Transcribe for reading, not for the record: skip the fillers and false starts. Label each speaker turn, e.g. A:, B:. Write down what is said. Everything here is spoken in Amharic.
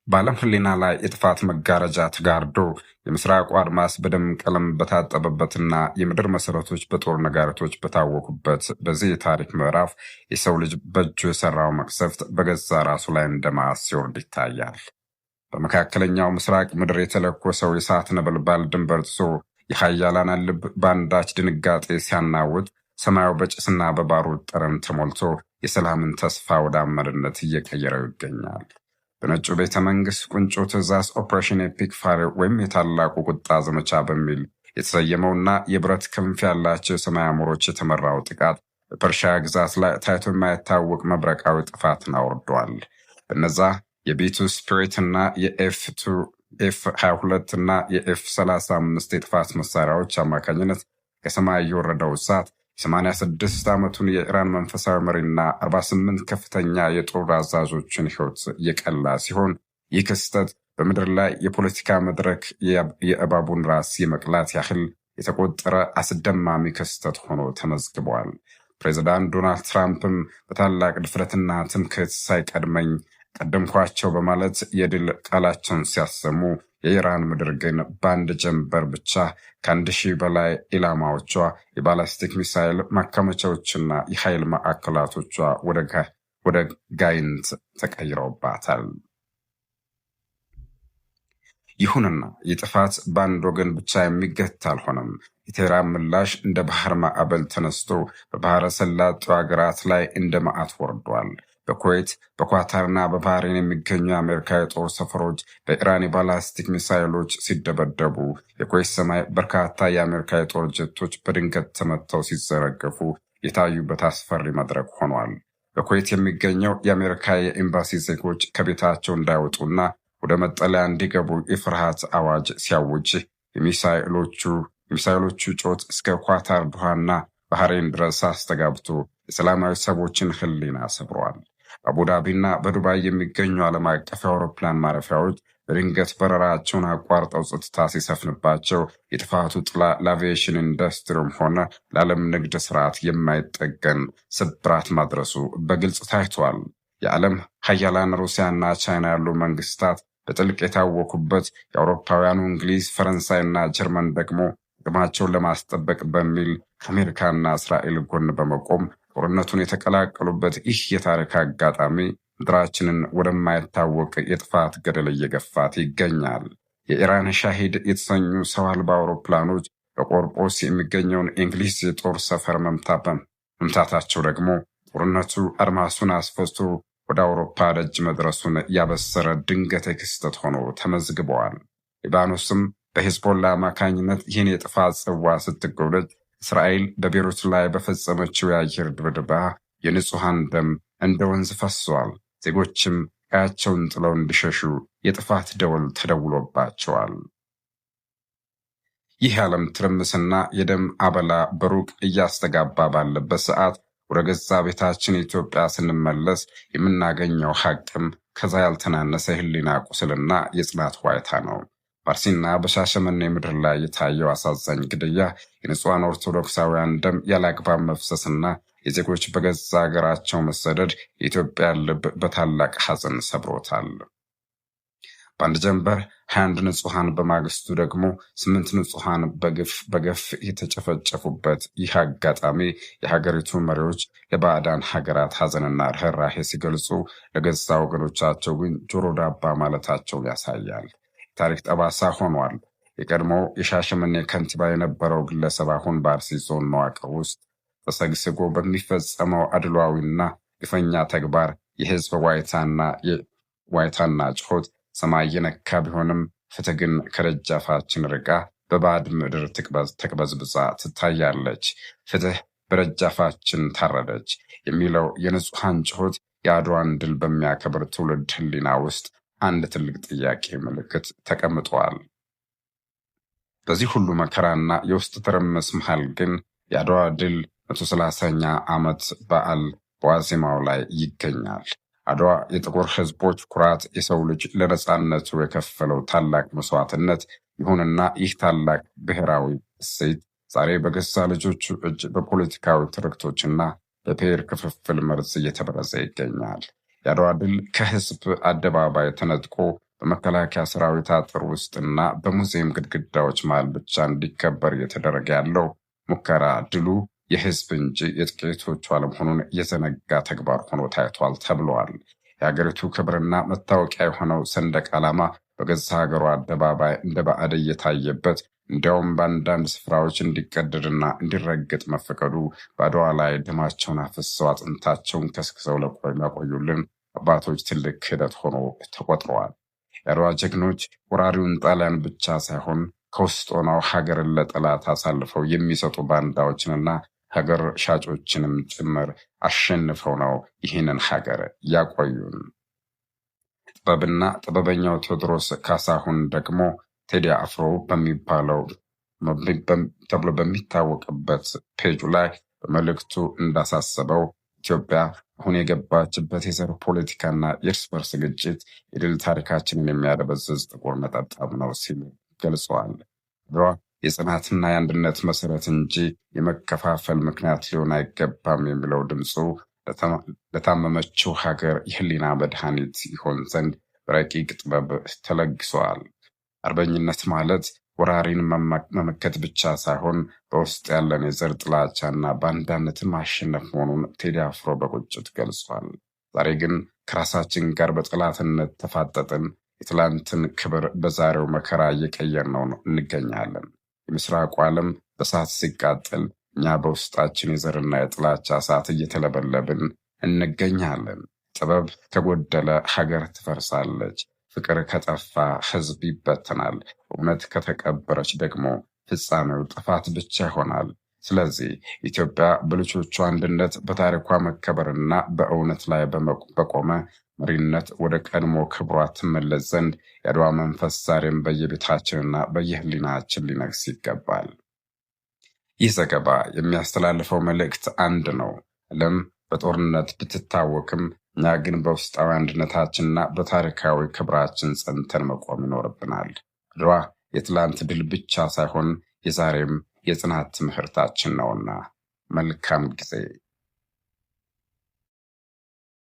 A: በዓለም ሕሊና ላይ የጥፋት መጋረጃ ተጋርዶ የምስራቁ አድማስ በደም ቀለም በታጠበበትና የምድር መሰረቶች በጦር ነጋሪቶች በታወቁበት በዚህ የታሪክ ምዕራፍ የሰው ልጅ በእጁ የሰራው መቅሰፍት በገዛ ራሱ ላይ እንደማስ ሲወርድ ይታያል። በመካከለኛው ምስራቅ ምድር የተለኮሰው የእሳት ነበልባል ድንበር ጥሶ የኃያላንን ልብ በአንዳች ድንጋጤ ሲያናውጥ፣ ሰማዩ በጭስና በባሩድ ጠረን ተሞልቶ የሰላምን ተስፋ ወደ አመድነት እየቀየረው ይገኛል። በነጩ ቤተ መንግስት ቁንጮ ትዕዛዝ ኦፕሬሽን ኤፒክ ፋየር ወይም የታላቁ ቁጣ ዘመቻ በሚል የተሰየመውና የብረት ክንፍ ያላቸው የሰማይ አሞሮች የተመራው ጥቃት በፐርሺያ ግዛት ላይ ታይቶ የማይታወቅ መብረቃዊ ጥፋትን አውርዷል። በነዛ የቢቱ ስፒሪት እና የኤፍ22 እና የኤፍ35 የጥፋት መሳሪያዎች አማካኝነት ከሰማይ የወረደው እሳት 86 ዓመቱን የኢራን መንፈሳዊ መሪና 48 ከፍተኛ የጦር አዛዦችን ሕይወት የቀላ ሲሆን፣ ይህ ክስተት በምድር ላይ የፖለቲካ መድረክ የእባቡን ራስ የመቅላት ያህል የተቆጠረ አስደማሚ ክስተት ሆኖ ተመዝግቧል። ፕሬዚዳንት ዶናልድ ትራምፕም በታላቅ ድፍረትና ትምክህት ሳይቀድመኝ ቀደምኳቸው በማለት የድል ቃላቸውን ሲያሰሙ፣ የኢራን ምድር ግን በአንድ ጀንበር ብቻ ከ1000 በላይ ኢላማዎቿ የባላስቲክ ሚሳይል ማከማቻዎችና የኃይል ማዕከላቶቿ ወደ ጋይንት ተቀይረውባታል። ይሁንና የጥፋት በአንድ ወገን ብቻ የሚገታ አልሆነም። የቴህራን ምላሽ እንደ ባህር ማዕበል ተነስቶ በባህረ ሰላጤው ሀገራት ላይ እንደ መዓት ወርዷል። በኩዌት በኳታርና በባህሬን የሚገኙ የአሜሪካ የጦር ሰፈሮች በኢራን የባላስቲክ ሚሳይሎች ሲደበደቡ፣ የኩዌት ሰማይ በርካታ የአሜሪካ የጦር ጀቶች በድንገት ተመተው ሲዘረገፉ የታዩበት አስፈሪ መድረክ ሆኗል። በኩዌት የሚገኘው የአሜሪካ የኤምባሲ ዜጎች ከቤታቸው እንዳይወጡና ወደ መጠለያ እንዲገቡ የፍርሃት አዋጅ ሲያውጅ፣ የሚሳይሎቹ ጮት እስከ ኳታር፣ ዶሃና ባህሬን ድረስ አስተጋብቶ የሰላማዊ ሰዎችን ሕሊና ሰብረዋል። በአቡዳቢና በዱባይ የሚገኙ ዓለም አቀፍ የአውሮፕላን ማረፊያዎች በድንገት በረራቸውን አቋርጠው ጸጥታ ሲሰፍንባቸው የጥፋቱ ጥላ ለአቪዬሽን ኢንዱስትሪውም ሆነ ለዓለም ንግድ ስርዓት የማይጠገን ስብራት ማድረሱ በግልጽ ታይቷል። የዓለም ሀያላን ሩሲያና ቻይና ያሉ መንግስታት በጥልቅ የታወኩበት የአውሮፓውያኑ እንግሊዝ፣ ፈረንሳይና ጀርመን ደግሞ ጥቅማቸውን ለማስጠበቅ በሚል ከአሜሪካና እስራኤል ጎን በመቆም ጦርነቱን የተቀላቀሉበት ይህ የታሪክ አጋጣሚ ምድራችንን ወደማይታወቅ የጥፋት ገደል እየገፋት ይገኛል። የኢራን ሻሂድ የተሰኙ ሰው አልባ አውሮፕላኖች በቆርጶስ የሚገኘውን የእንግሊዝ የጦር ሰፈር መምታታቸው ደግሞ ጦርነቱ አድማሱን አስፍቶ ወደ አውሮፓ ደጅ መድረሱን ያበሰረ ድንገት ክስተት ሆኖ ተመዝግበዋል። ሊባኖስም በሂዝቦላ አማካኝነት ይህን የጥፋት ጽዋ ስትጎበድ፣ እስራኤል በቤሩት ላይ በፈጸመችው የአየር ድብደባ የንጹሐን ደም እንደ ወንዝ ፈሷል። ዜጎችም ቀያቸውን ጥለው እንዲሸሹ የጥፋት ደወል ተደውሎባቸዋል። ይህ የዓለም ትርምስና የደም አበላ በሩቅ እያስተጋባ ባለበት ሰዓት ወደ ገዛ ቤታችን ኢትዮጵያ ስንመለስ የምናገኘው ሐቅም ከዛ ያልተናነሰ ሕሊና ቁስልና የጽናት ዋይታ ነው። በአርሲና በሻሸመኔ ምድር ላይ የታየው አሳዛኝ ግድያ፣ የንጹሐን ኦርቶዶክሳውያን ደም ያለአግባብ መፍሰስና የዜጎች በገዛ ሀገራቸው መሰደድ የኢትዮጵያ ልብ በታላቅ ሐዘን ሰብሮታል። በአንድ ጀንበር 21 ንጹሐን፣ በማግስቱ ደግሞ 8 ንጹሐን በገፍ የተጨፈጨፉበት ይህ አጋጣሚ የሀገሪቱ መሪዎች ለባዕዳን ሀገራት ሐዘንና ርኅራኄ ሲገልጹ፣ ለገዛ ወገኖቻቸው ግን ጆሮ ዳባ ማለታቸውን ያሳያል። ታሪክ ጠባሳ ሆኗል። የቀድሞ የሻሸመኔ ከንቲባ የነበረው ግለሰብ አሁን በአርሲ ዞን መዋቅር ውስጥ ተሰግስጎ በሚፈጸመው አድሏዊና ግፈኛ ተግባር የህዝብ ዋይታና ጩኸት ሰማይ የነካ ቢሆንም ፍትህ ግን ከደጃፋችን ርቃ በባዕድ ምድር ተቅበዝብዛ ትታያለች። ፍትህ በደጃፋችን ታረደች የሚለው የንጹሐን ጩኸት የአድዋን ድል በሚያከብር ትውልድ ሕሊና ውስጥ አንድ ትልቅ ጥያቄ ምልክት ተቀምጧል። በዚህ ሁሉ መከራና የውስጥ ትርምስ መሃል ግን የአድዋ ድል 130ኛ ዓመት በዓል በዋዜማው ላይ ይገኛል። አድዋ የጥቁር ሕዝቦች ኩራት፣ የሰው ልጅ ለነጻነቱ የከፈለው ታላቅ መስዋዕትነት። ይሁንና ይህ ታላቅ ብሔራዊ እሴት ዛሬ በገዛ ልጆቹ እጅ በፖለቲካዊ ትርክቶችና በብሔር ክፍፍል መርዝ እየተበረዘ ይገኛል። የአድዋ ድል ከህዝብ አደባባይ ተነጥቆ በመከላከያ ሰራዊት አጥር ውስጥና በሙዚየም ግድግዳዎች መሃል ብቻ እንዲከበር እየተደረገ ያለው ሙከራ ድሉ የህዝብ እንጂ የጥቂቶቹ አለመሆኑን የዘነጋ ተግባር ሆኖ ታይቷል ተብሏል። የሀገሪቱ ክብርና መታወቂያ የሆነው ሰንደቅ ዓላማ በገዛ ሀገሩ አደባባይ እንደ ባዕድ እየታየበት እንዲያውም በአንዳንድ ስፍራዎች እንዲቀደድና እንዲረገጥ መፈቀዱ በአድዋ ላይ ደማቸውን አፍስሰው አጥንታቸውን ከስክሰው ላቆዩልን አባቶች ትልቅ ክህደት ሆኖ ተቆጥረዋል። የአድዋ ጀግኖች ወራሪውን ጣሊያን ብቻ ሳይሆን ከውስጥ ሆነው ሀገርን ለጠላት አሳልፈው የሚሰጡ ባንዳዎችንና ሀገር ሻጮችንም ጭምር አሸንፈው ነው ይህንን ሀገር ያቆዩን። ጥበብና ጥበበኛው ቴዎድሮስ ካሳሁን ደግሞ ቴዲ አፍሮ በሚባለው ተብሎ በሚታወቅበት ፔጁ ላይ በመልእክቱ እንዳሳሰበው ኢትዮጵያ አሁን የገባችበት የዘር ፖለቲካና የእርስ በርስ ግጭት የድል ታሪካችንን የሚያደበዝዝ ጥቁር ነጠብጣብ ነው ሲሉ ገልጸዋል። አድዋ የጽናትና የአንድነት መሰረት እንጂ የመከፋፈል ምክንያት ሊሆን አይገባም የሚለው ድምፁ ለታመመችው ሀገር የህሊና መድኃኒት ይሆን ዘንድ ረቂቅ ጥበብ ተለግሷል። አርበኝነት ማለት ወራሪን መመከት ብቻ ሳይሆን በውስጥ ያለን የዘር ጥላቻና ባንዳነትን ማሸነፍ መሆኑን ቴዲ አፍሮ በቁጭት ገልጿል። ዛሬ ግን ከራሳችን ጋር በጠላትነት ተፋጠጥን። የትላንትን ክብር በዛሬው መከራ እየቀየርነው እንገኛለን። የምስራቁ ዓለም በእሳት ሲቃጠል እኛ በውስጣችን የዘርና የጥላቻ እሳት እየተለበለብን እንገኛለን። ጥበብ ከጎደለ ሀገር ትፈርሳለች። ፍቅር ከጠፋ ህዝብ ይበተናል። እውነት ከተቀበረች ደግሞ ፍጻሜው ጥፋት ብቻ ይሆናል። ስለዚህ ኢትዮጵያ በልጆቿ አንድነት በታሪኳ መከበርና በእውነት ላይ በቆመ መሪነት ወደ ቀድሞ ክብሯ ትመለስ ዘንድ የአድዋ መንፈስ ዛሬም በየቤታችንና በየህሊናችን ሊነግስ ይገባል። ይህ ዘገባ የሚያስተላልፈው መልእክት አንድ ነው። ዓለም በጦርነት ብትታወክም እኛ ግን በውስጣዊ አንድነታችንና በታሪካዊ ክብራችን ጸንተን መቆም ይኖርብናል። አድዋ የትላንት ድል ብቻ ሳይሆን የዛሬም የጽናት ትምህርታችን ነውና። መልካም ጊዜ።